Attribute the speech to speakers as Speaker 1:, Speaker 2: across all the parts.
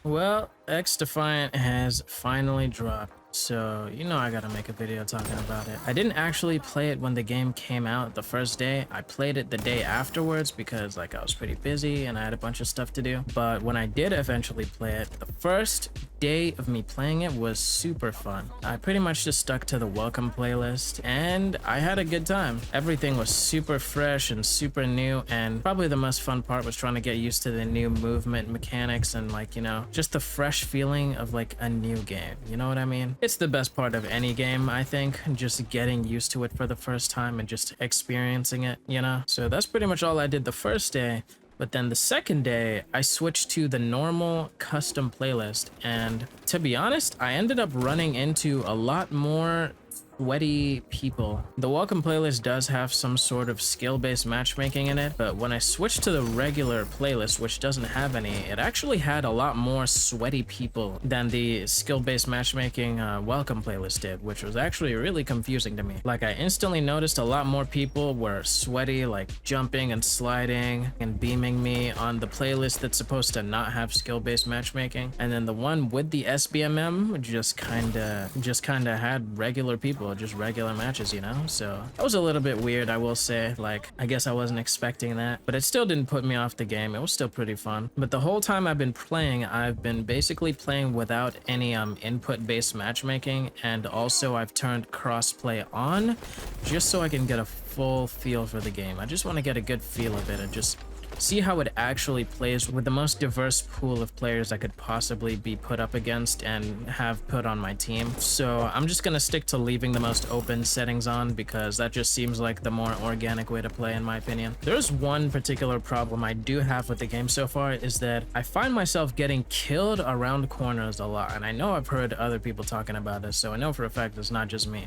Speaker 1: Well, XDefiant has finally dropped, so you know I gotta make a video talking about it. I didn't actually play it when the game came out the first day. I played it the day afterwards because like I was pretty busy and I had a bunch of stuff to do. But when I did eventually play it, the first day of me playing it was super fun. I pretty much just stuck to the welcome playlist and I had a good time. Everything was super fresh and super new, and probably the most fun part was trying to get used to the new movement mechanics and like, you know, just the fresh feeling of like a new game. You know what I mean? It's the best part of any game, I think, just getting used to it for the first time and just experiencing it, you know? So that's pretty much all I did the first day. But then the second day, I switched to the normal custom playlist, and to be honest, I ended up running into a lot more sweaty people. The welcome playlist does have some sort of skill-based matchmaking in it, but when I switched to the regular playlist, which doesn't have any, it actually had a lot more sweaty people than the skill-based matchmaking welcome playlist did, which was actually really confusing to me. Like, I instantly noticed a lot more people were sweaty, like jumping and sliding and beaming me on the playlist that's supposed to not have skill-based matchmaking, and then the one with the SBMM just kinda had regular people, just regular matches, you know? So that was a little bit weird, I will say. Like, I guess I wasn't expecting that, but it still didn't put me off the game. It was still pretty fun. But the whole time I've been playing, I've been basically playing without any input-based matchmaking, and also I've turned crossplay on just so I can get a full feel for the game. I just want to get a good feel of it and just see how it actually plays with the most diverse pool of players I could possibly be put up against and have put on my team. So I'm just gonna stick to leaving the most open settings on because that just seems like the more organic way to play, in my opinion. There's one particular problem I do have with the game so far, is that I find myself getting killed around corners a lot, and I know I've heard other people talking about this, so I know for a fact it's not just me.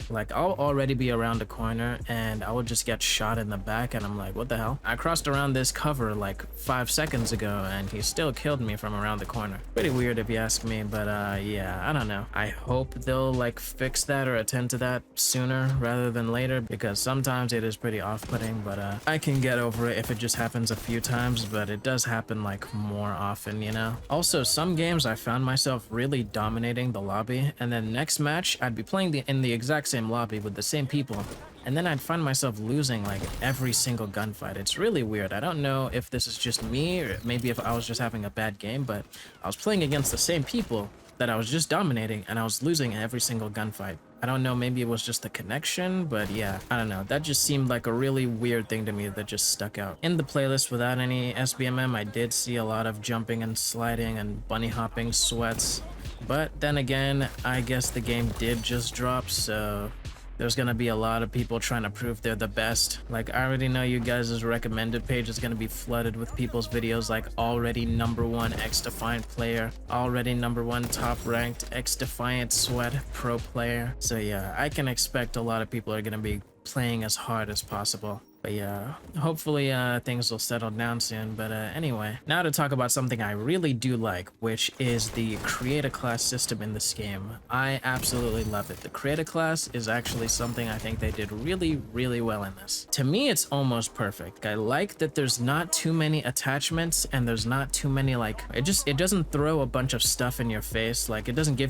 Speaker 1: Like, I'll already be around a corner and I will just get shot in the back and I'm like, what the hell? I crossed around this cover like 5 seconds ago and he still killed me from around the corner. Pretty weird if you ask me, but yeah, I don't know. I hope they'll like fix that or attend to that sooner rather than later, because sometimes it is pretty off-putting, but I can get over it if it just happens a few times, but it does happen like more often, you know? Also, some games I found myself really dominating the lobby, and then next match I'd be playing in the exact same lobby with the same people, and then I'd find myself losing like every single gunfight. It's really weird. I don't know if this is just me or maybe if I was just having a bad game, but I was playing against the same people that I was just dominating and I was losing every single gunfight. I don't know, maybe it was just the connection, but yeah, I don't know. That just seemed like a really weird thing to me that just stuck out. In the playlist without any SBMM, I did see a lot of jumping and sliding and bunny hopping sweats. But then again, I guess the game did just drop, so there's gonna be a lot of people trying to prove they're the best. Like, I already know you guys' recommended page is gonna be flooded with people's videos like already #1 XDefiant player, already #1 top ranked XDefiant sweat pro player. So yeah, I can expect a lot of people are gonna be playing as hard as possible. But yeah, hopefully things will settle down soon. But anyway, now to talk about something I really do like, which is the creator class system in this game. I absolutely love it. The creator class is actually something I think they did really well in this. To me, it's almost perfect. I like that there's not too many attachments and there's not too many, like, it doesn't throw a bunch of stuff in your face. Like, it doesn't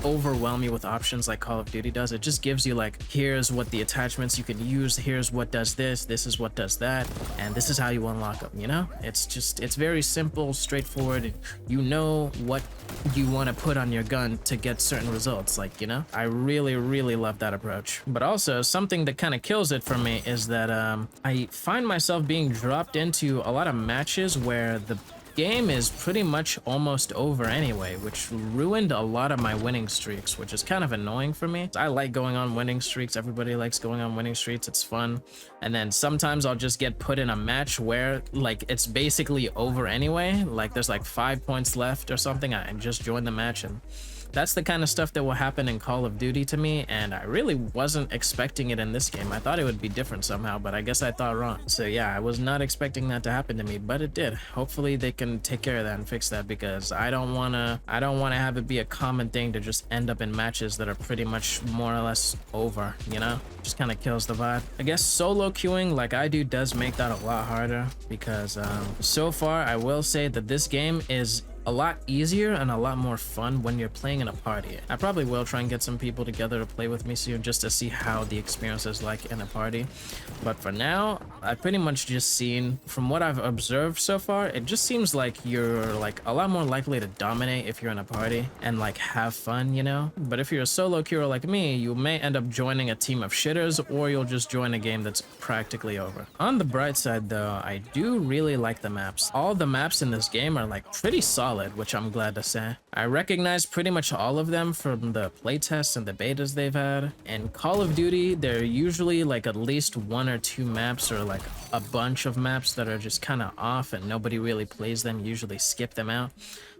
Speaker 1: overwhelm you with options like Call of Duty does. It just gives you like, here's what the attachments you can use, here's what does this is what does that, and this is how you unlock them, you know? It's very simple, straightforward. You know what you want to put on your gun to get certain results, like, you know? I really love that approach. But also, something that kind of kills it for me is that I find myself being dropped into a lot of matches where the game is pretty much almost over anyway, which ruined a lot of my winning streaks, which is kind of annoying for me. I like going on winning streaks. Everybody likes going on winning streaks. It's fun. And then sometimes I'll just get put in a match where like it's basically over anyway. Like there's like 5 points left or something. I just joined the match, and that's the kind of stuff that will happen in Call of Duty to me, and I really wasn't expecting it in this game. I thought it would be different somehow, but I guess I thought wrong. So yeah, I was not expecting that to happen to me, but it did. Hopefully they can take care of that and fix that, because I don't wanna have it be a common thing to just end up in matches that are pretty much more or less over, you know? Just kind of kills the vibe. I guess solo queuing like I do does make that a lot harder, because so far I will say that this game is a lot easier and a lot more fun when you're playing in a party. I probably will try and get some people together to play with me soon just to see how the experience is like in a party. But for now, I've pretty much just seen, from what I've observed so far, it just seems like you're like a lot more likely to dominate if you're in a party and like have fun, you know? But if you're a solo queuer like me, you may end up joining a team of shitters, or you'll just join a game that's practically over. On the bright side though, I do really like the maps. All the maps in this game are like pretty solid, which I'm glad to say. I recognize pretty much all of them from the playtests and the betas they've had. In Call of Duty, they're usually like at least 1 or 2 maps, or like a bunch of maps that are just kind of off and nobody really plays them, usually skip them out.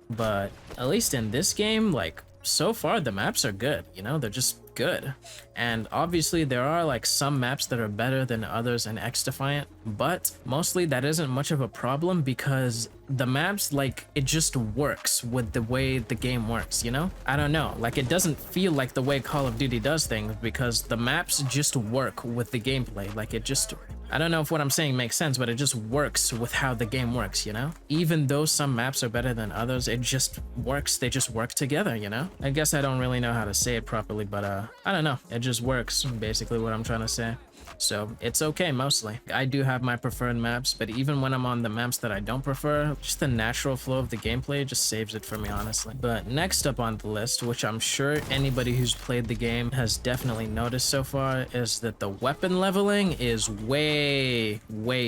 Speaker 1: But at least in this game, like so far the maps are good, you know, they're just good. And obviously there are like some maps that are better than others in XDefiant, but mostly that isn't much of a problem because the maps, like, it just works with the way the game works, you know? I don't know, like it doesn't feel like the way Call of Duty does things because the maps just work with the gameplay. Like it just, I don't know if what I'm saying makes sense, but it just works with how the game works, you know? Even though some maps are better than others, it just works. They just work together, you know? I guess I don't really know how to say it properly, but I don't know. It just works, basically what I'm trying to say. So it's okay mostly. I do have my preferred maps, but even when I'm on the maps that I don't prefer, just the natural flow of the gameplay just saves it for me, honestly. But next up on the list, which I'm sure anybody who's played the game has definitely noticed so far, is that the weapon leveling is way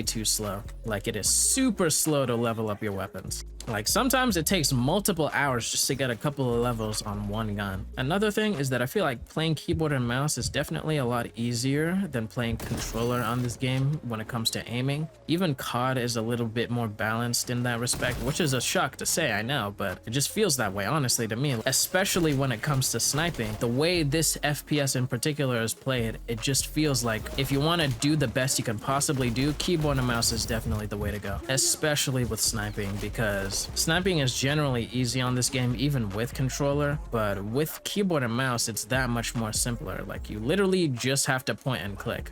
Speaker 1: too slow. Like it is super slow to level up your weapons. Like sometimes it takes multiple hours just to get a couple of levels on one gun. Another thing is that I feel like playing keyboard and mouse is definitely a lot easier than playing controller on this game when it comes to aiming. Even COD is a little bit more balanced in that respect, which is a shock to say, I know, but it just feels that way honestly to me, especially when it comes to sniping. The way this FPS in particular is played, it just feels like if you want to do the best you can possibly do, keyboard and mouse is definitely the way to go, especially with sniping, because sniping is generally easy on this game even with controller, but with keyboard and mouse it's that much more simpler. Like you literally just have to point and click.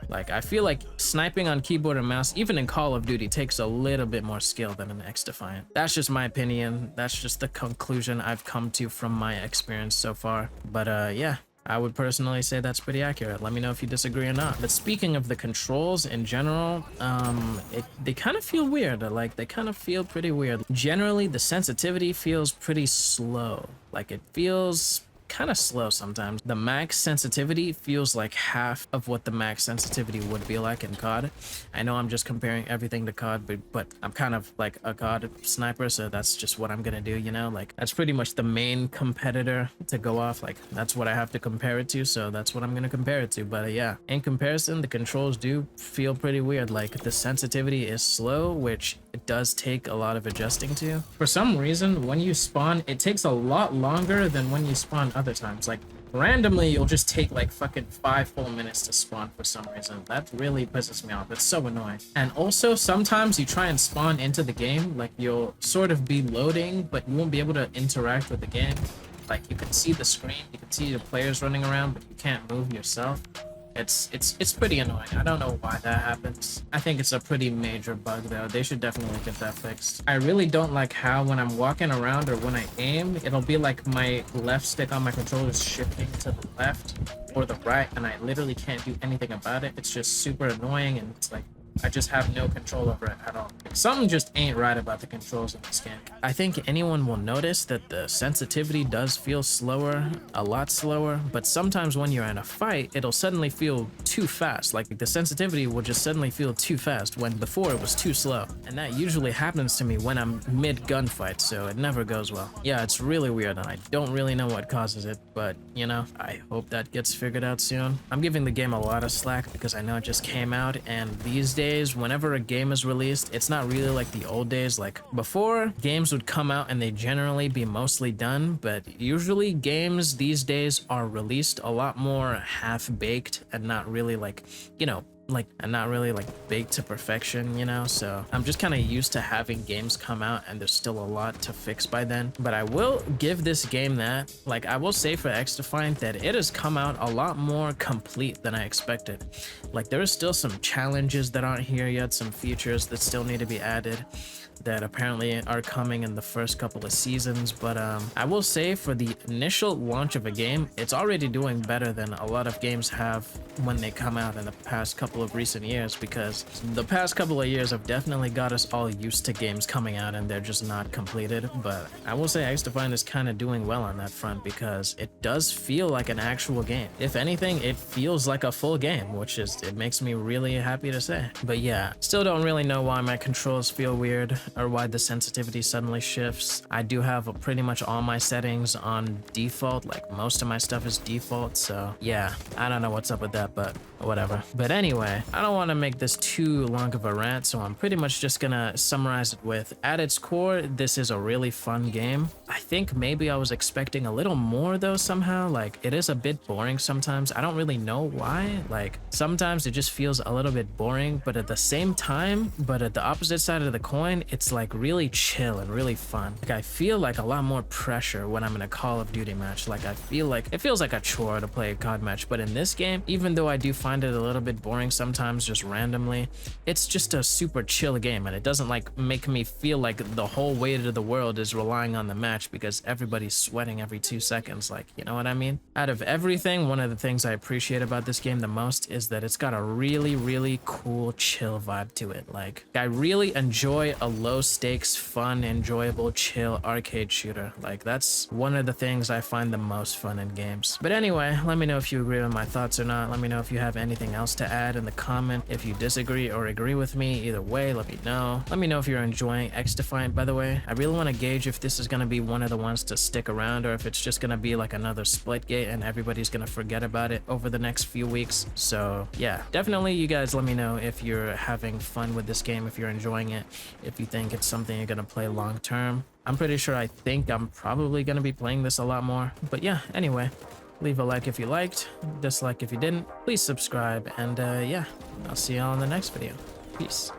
Speaker 1: Like I feel like sniping on keyboard and mouse even in Call of Duty takes a little bit more skill than in XDefiant. That's just my opinion. That's just the conclusion I've come to from my experience so far. But yeah, I would personally say that's pretty accurate. Let me know if you disagree or not. But speaking of the controls in general, they kind of feel weird. Like they kind of feel pretty weird. Generally, the sensitivity feels pretty slow. Like it feels kind of slow sometimes. The max sensitivity feels like half of what the max sensitivity would be like in COD. I know I'm just comparing everything to COD, but I'm kind of like a COD sniper, so that's just what I'm gonna do, you know? Like that's pretty much the main competitor to go off. Like that's what I have to compare it to, so that's what I'm gonna compare it to. But yeah, in comparison, the controls do feel pretty weird. Like the sensitivity is slow, which it does take a lot of adjusting to. For some reason, when you spawn, it takes a lot longer than when you spawn other times. Like randomly you'll just take like fucking 5 full minutes to spawn for some reason. That really pisses me off. It's so annoying. And also sometimes you try and spawn into the game, like you'll sort of be loading but you won't be able to interact with the game. Like you can see the screen, you can see the players running around, but you can't move yourself. It's pretty annoying. I don't know why that happens. I think it's a pretty major bug though. They should definitely get that fixed. I really don't like how when I'm walking around or when I aim, it'll be like my left stick on my controller is shifting to the left or the right, and I literally can't do anything about it. It's just super annoying, and it's like I just have no control over it at all. Something just ain't right about the controls in this game. I think anyone will notice that the sensitivity does feel slower, a lot slower, but sometimes when you're in a fight, it'll suddenly feel too fast. Like the sensitivity will just suddenly feel too fast when before it was too slow. And that usually happens to me when I'm mid gunfight, so it never goes well. Yeah, it's really weird and I don't really know what causes it, but you know, I hope that gets figured out soon. I'm giving the game a lot of slack because I know it just came out, and these days, whenever a game is released, it's not really like the old days. Like before, games would come out and they generally be mostly done, but usually games these days are released a lot more half-baked and not really like, you know, like not really like baked to perfection, you know, so I'm just kind of used to having games come out and there's still a lot to fix by then. But I will give this game that, like, I will say for XDefiant that it has come out a lot more complete than I expected. Like, there are still some challenges that aren't here yet, some features that still need to be added that apparently are coming in the first couple of seasons. But I will say for the initial launch of a game, it's already doing better than a lot of games have when they come out in the past couple of recent years, because the past couple of years have definitely got us all used to games coming out and they're just not completed. But I will say XDefiant is kind of doing well on that front, because it does feel like an actual game. If anything, it feels like a full game, which is, it makes me really happy to say. But yeah, still don't really know why my controls feel weird or why the sensitivity suddenly shifts. I do have pretty much all my settings on default, like most of my stuff is default, so yeah, I don't know what's up with that, but whatever. But anyway, I don't want to make this too long of a rant, so I'm pretty much just gonna summarize it with, at its core, this is a really fun game. I think maybe I was expecting a little more though somehow. Like, it is a bit boring sometimes. I don't really know why. Like, sometimes it just feels a little bit boring, but at the same time, but at the opposite side of the coin, it's like really chill and really fun. Like, I feel like a lot more pressure when I'm in a Call of Duty match. Like, I feel like it feels like a chore to play a COD match, but in this game, even though I do find it a little bit boring sometimes just randomly, it's just a super chill game, and it doesn't like make me feel like the whole weight of the world is relying on the match because everybody's sweating every 2 seconds. Like, you know what I mean? Out of everything, one of the things I appreciate about this game the most is that it's got a really cool chill vibe to it. Like, I really enjoy a low stakes, fun, enjoyable, chill arcade shooter. Like, that's one of the things I find the most fun in games. But anyway, let me know if you agree with my thoughts or not. Let me know if you have anything else to add in the comment. If you disagree or agree with me, either way, let me know. Let me know if you're enjoying XDefiant, by the way. I really want to gauge if this is going to be one of the ones to stick around, or if it's just going to be like another Splitgate and everybody's going to forget about it over the next few weeks. So yeah, definitely you guys let me know if you're having fun with this game, if you're enjoying it, if you think it's something you're going to play long term. I'm pretty sure I think I'm probably going to be playing this a lot more. But yeah, anyway, leave a like if you liked, dislike if you didn't. Please subscribe, and yeah, I'll see y'all in the next video. Peace.